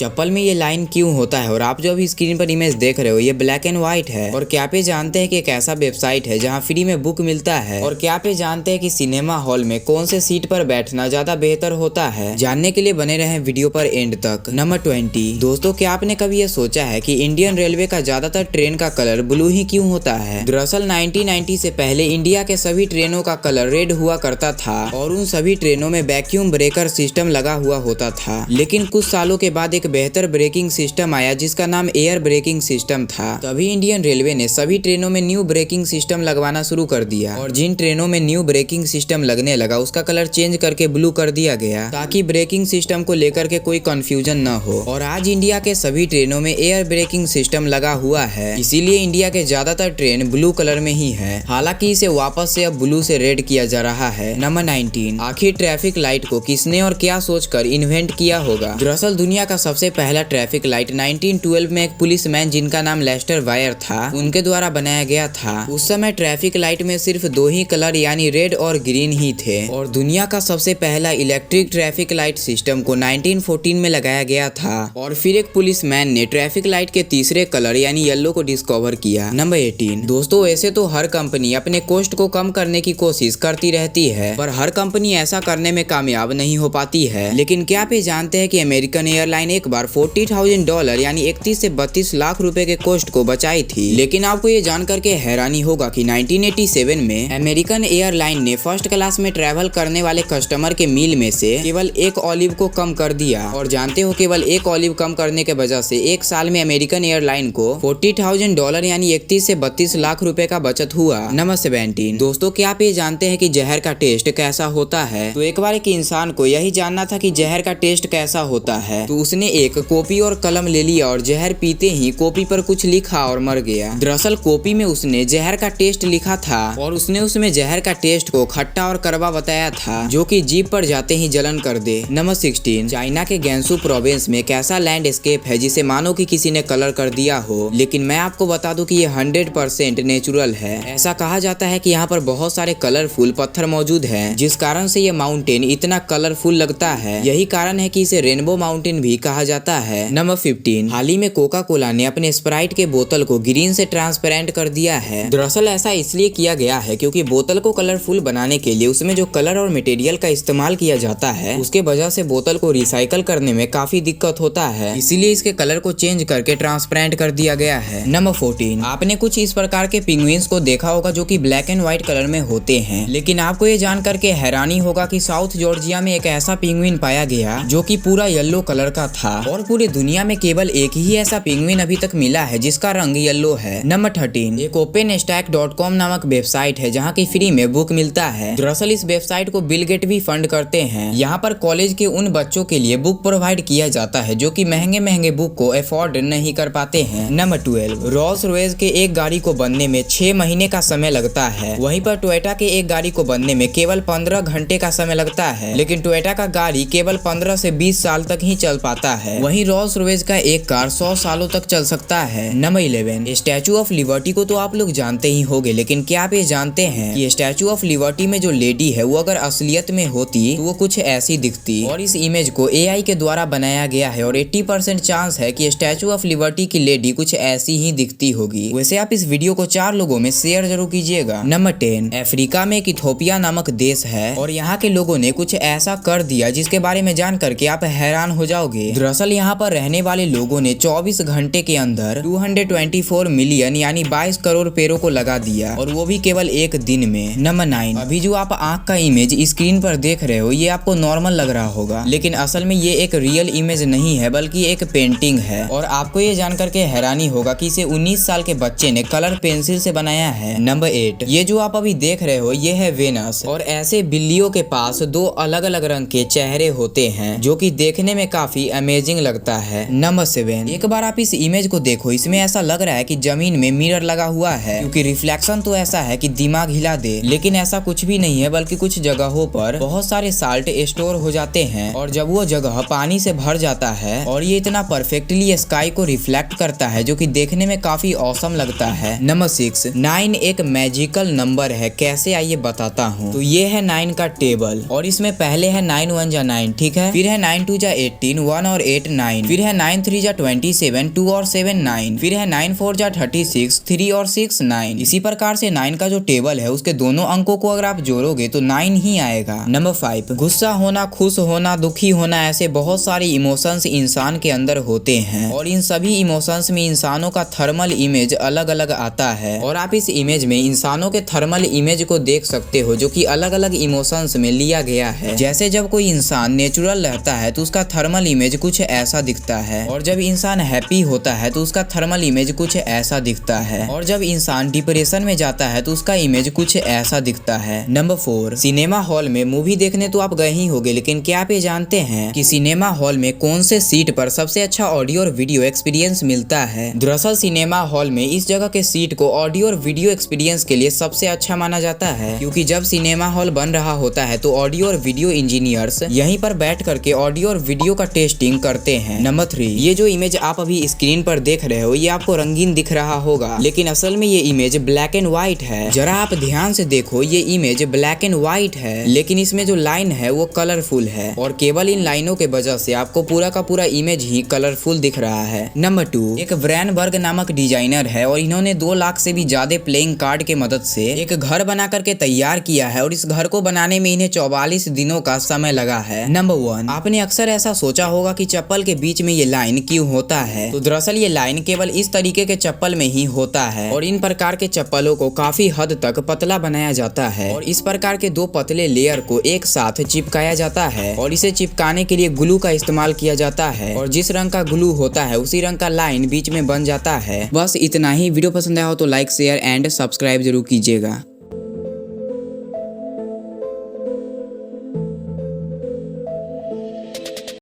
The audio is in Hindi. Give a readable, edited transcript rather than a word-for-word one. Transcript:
चप्पल में ये लाइन क्यों होता है और आप जो अभी स्क्रीन पर इमेज देख रहे हो ये ब्लैक एंड व्हाइट है। और क्या आप ये जानते हैं कि एक ऐसा वेबसाइट है जहाँ फ्री में बुक मिलता है। और क्या आप ये जानते हैं कि सिनेमा हॉल में कौन से सीट पर बैठना ज्यादा बेहतर होता है। जानने के लिए बने रहे वीडियो पर एंड तक। नंबर 20 दोस्तों, क्या आपने कभी ये सोचा है कि इंडियन रेलवे का ज्यादातर ट्रेन का कलर ब्लू ही क्यों होता है। दरअसल 1990 से पहले इंडिया के सभी ट्रेनों का कलर रेड हुआ करता था और उन सभी ट्रेनों में वैक्यूम ब्रेकर सिस्टम लगा हुआ होता था। लेकिन कुछ सालों के बाद एक बेहतर ब्रेकिंग सिस्टम आया जिसका नाम एयर ब्रेकिंग सिस्टम था। तभी इंडियन रेलवे ने सभी ट्रेनों में न्यू ब्रेकिंग सिस्टम लगवाना शुरू कर दिया और जिन ट्रेनों में न्यू ब्रेकिंग सिस्टम लगने लगा उसका कलर चेंज करके ब्लू कर दिया गया ताकि ब्रेकिंग सिस्टम को लेकर के कोई कंफ्यूजन न हो। और आज इंडिया के सभी ट्रेनों में एयर ब्रेकिंग सिस्टम लगा हुआ है, इसीलिए इंडिया के ज्यादातर ट्रेन ब्लू कलर में ही है। हालांकि इसे वापस से अब ब्लू से रेड किया जा रहा है। नंबर 19 आखिर ट्रैफिक लाइट को किसने और क्या सोचकर इन्वेंट किया होगा। दरअसल दुनिया का सबसे पहला ट्रैफिक लाइट 1912 में एक पुलिसमैन जिनका नाम लेस्टर वायर था उनके द्वारा बनाया गया था। उस समय ट्रैफिक लाइट में सिर्फ दो ही कलर यानी रेड और ग्रीन ही थे। और दुनिया का सबसे पहला इलेक्ट्रिक ट्रैफिक लाइट सिस्टम को 1914 में लगाया गया था। और फिर एक पुलिसमैन ने ट्रैफिक लाइट के तीसरे कलर यानी येलो को डिस्कवर किया। नंबर 18 दोस्तों, ऐसे तो हर कंपनी अपने कॉस्ट को कम करने की कोशिश करती रहती है पर हर कंपनी ऐसा करने में कामयाब नहीं हो पाती है। लेकिन क्या आप ये जानते हैं कि अमेरिकन एयरलाइन एक बार $40,000 यानी 31 से 32 लाख रुपए के कॉस्ट को बचाई थी। लेकिन आपको ये जानकर के हैरानी होगा कि 1987 में अमेरिकन एयरलाइन ने फर्स्ट क्लास में ट्रैवल करने वाले कस्टमर के मील में से केवल एक ऑलिव को कम कर दिया। और जानते हो केवल एक ऑलिव कम करने के वजह से एक साल में अमेरिकन एयरलाइन को $40,000 यानी 31 से 32 लाख रुपए का बचत हुआ। नंबर 17 दोस्तों, क्या आप ये जानते हैं कि जहर का टेस्ट कैसा होता है। तो एक बार एक इंसान को यही जानना था कि जहर का टेस्ट कैसा होता है तो उसने एक कॉपी और कलम ले लिया और जहर पीते ही कॉपी पर कुछ लिखा और मर गया। दरअसल कॉपी में उसने जहर का टेस्ट लिखा था और उसने उसमें जहर का टेस्ट को खट्टा और कड़वा बताया था जो कि जीभ पर जाते ही जलन कर दे। नंबर 16 चाइना के गैंसू प्रोविंस में एक ऐसा लैंडस्केप है जिसे मानो कि किसी ने कलर कर दिया हो। लेकिन मैं आपको बता दूं कि ये 100% नेचुरल है। ऐसा कहा जाता है कि यहाँ पर बहुत सारे कलरफुल पत्थर मौजूद हैं जिस कारण से ये माउंटेन इतना कलरफुल लगता है। यही कारण है कि इसे रेनबो माउंटेन भी कहा जाता है। नंबर 15 हाल ही में कोका कोला ने अपने स्प्राइट के बोतल को ग्रीन से ट्रांसपेरेंट कर दिया है। दरअसल ऐसा इसलिए किया गया है क्योंकि बोतल को कलरफुल बनाने के लिए उसमें जो कलर और मटेरियल का इस्तेमाल किया जाता है उसके वजह से बोतल को रिसाइकल करने में काफी दिक्कत होता है, इसीलिए इसके कलर को चेंज करके ट्रांसपेरेंट कर दिया गया है। नंबर 14 आपने कुछ इस प्रकार के पिंगुइन्स को देखा होगा जो कि ब्लैक एंड व्हाइट कलर में होते हैं। लेकिन आपको ये जानकर के हैरानी होगा कि साउथ जॉर्जिया में एक ऐसा पिंगुइन पाया गया जो कि पूरा येलो कलर का था और पूरी दुनिया में केवल एक ही ऐसा पिंगुइन अभी तक मिला है जिसका रंग येलो है। नंबर 13 एक openstack.com नामक वेबसाइट है जहाँ की फ्री में बुक मिलता है। दरअसल इस वेबसाइट को बिल गेट भी फंड करते हैं। यहाँ पर कॉलेज के उन बच्चों के लिए बुक प्रोवाइड किया जाता है जो कि महंगे बुक को अफोर्ड नहीं कर पाते हैं। नंबर 12 रोल्स रॉयस के एक गाड़ी को बनने में 6 महीने का समय लगता है। वहीं पर टोयोटा के एक गाड़ी को बनने में केवल 15 घंटे का समय लगता है। लेकिन टोयोटा का गाड़ी केवल 15 से 20 साल तक ही चल पाता है। वहीं रोल्स रॉयस का एक कार 100 सालों तक चल सकता है। नंबर 11 स्टैचू ऑफ लिबर्टी को तो आप लोग जानते ही होंगे, लेकिन क्या आप ये जानते हैं कि स्टैचू ऑफ लिबर्टी में जो लेडी है वो अगर असलियत में होती तो वो कुछ ऐसी दिखती। और इस इमेज को AI के द्वारा बनाया गया है और 80% चांस है कि स्टैचू ऑफ लिबर्टी की लेडी कुछ ऐसी ही दिखती होगी। वैसे आप इस वीडियो को 4 लोगों में शेयर जरूर कीजिएगा। नंबर 10 अफ्रीका में एक इथोपिया नामक देश है और यहाँ के लोगों ने कुछ ऐसा कर दिया जिसके बारे में जान करके आप हैरान हो जाओगे। दरअसल यहाँ पर रहने वाले लोगों ने 24 घंटे के अंदर 224 मिलियन यानी 22 करोड़ पेड़ों को लगा दिया और वो भी केवल एक दिन में। नंबर 9 अभी जो आप आंख का इमेज स्क्रीन पर देख रहे हो ये आपको नॉर्मल लग रहा होगा, लेकिन असल में ये एक रियल इमेज नहीं है बल्कि एक पेंटिंग है। और आपको ये जानकर के हैरानी होगा कि इसे 19 साल के बच्चे ने कलर पेंसिल से बनाया है। नंबर 8 ये जो आप अभी देख रहे हो ये है वेनस और ऐसे बिल्लियों के पास 2 अलग अलग रंग के चेहरे होते हैं जो कि देखने में काफी अमेजिंग लगता है। नंबर 7 एक बार आप इस इमेज को देखो, इसमें ऐसा लग रहा है कि जमीन में मिरर लगा हुआ है क्योंकि रिफ्लेक्शन तो ऐसा है कि दिमाग हिला दे, लेकिन ऐसा कुछ भी नहीं है बल्कि कुछ जगहों पर बहुत सारे साल्ट स्टोर हो जाते हैं और जब वो जगह पानी से भर जाता है और ये इतना परफेक्टली स्काई को रिफ्लेक्ट करता है जो कि देखने में काफी औसम लगता है। नंबर 6 9 एक मैजिकल नंबर है, कैसे आइए बताता हूँ। तो ये है 9 का टेबल और इसमें पहले है 9 1 जा 9, ठीक है, फिर है 9 2 जा 18, 1 और 8 9, फिर है 9 3 जा 27, 2 और 7 9, फिर है 9 4 जा 36, 3 और 6 9। इसी प्रकार से 9 का जो टेबल है उसके दोनों अंकों को अगर आप जोड़ोगे तो 9 ही आएगा। नंबर 5, गुस्सा होना, खुश होना, दुखी होना, ऐसे बहुत सारे इमोशंस इंसान के अंदर होते हैं और इन सभी इमोशंस में इंसानों का थर्मल इमेज अलग अलग आता है और आप इस इमेज में इंसानों के थर्मल इमेज को देख सकते हो जो कि अलग अलग इमोशंस में लिया गया है। जैसे जब कोई इंसान नेचुरल रहता है तो उसका थर्मल इमेज कुछ ऐसा दिखता है और जब इंसान हैप्पी होता है तो उसका थर्मल इमेज कुछ ऐसा दिखता है और जब इंसान डिप्रेशन में जाता है तो उसका इमेज कुछ ऐसा दिखता है। नंबर 4, सिनेमा हॉल में मूवी देखने तो आप गए ही होंगे, लेकिन क्या आप ये जानते हैं कि सिनेमा हॉल में कौन से सीट पर सबसे अच्छा ऑडियो और वीडियो एक्सपीरियंस मिलता है? दरअसल सिनेमा हॉल में इस जगह के सीट को ऑडियो और वीडियो एक्सपीरियंस के लिए सबसे अच्छा माना जाता है, क्योंकि जब सिनेमा हॉल बन रहा होता है तो ऑडियो और वीडियो इंजीनियर्स यहीं पर बैठ करके ऑडियो और वीडियो का टेस्टिंग करते हैं। नंबर 3, ये जो इमेज आप अभी स्क्रीन पर देख रहे हो ये आपको रंगीन दिख रहा होगा, लेकिन असल में ये इमेज ब्लैक एंड व्हाइट है। जरा आप ध्यान से देखो, ये इमेज ब्लैक एंड व्हाइट है, लेकिन इसमें जो लाइन है वो कलरफुल है और केवल इन लाइनों के वजह से आपको पूरा का पूरा इमेज ही कलरफुल दिख रहा है। नंबर 2, एक व्रेनबर्ग नामक डिजाइनर है और इन्होंने 2 लाख से भी ज्यादा प्लेइंग कार्ड के मदद से एक घर बना करके तैयार किया है और इस घर को बनाने में इन्हें 44 दिनों का समय लगा है। नंबर 1, आपने अक्सर ऐसा सोचा होगा कि चप्पल के बीच में ये लाइन क्यों होता है, तो दरअसल ये लाइन केवल इस तरीके के चप्पल में ही होता है और इन प्रकार के चप्पलों को काफी हद तक पतला बनाया जाता है और इस प्रकार के 2 पतले लेयर को एक साथ चिपकाया जाता है और इसे चिपकाने के लिए ग्लू का इस्तेमाल किया जाता है और जिस रंग का ग्लू होता है उसी रंग का लाइन बीच में बन जाता है। बस इतना ही। वीडियो पसंद आया हो तो लाइक, शेयर एंड सब्सक्राइब जरूर कीजिएगा।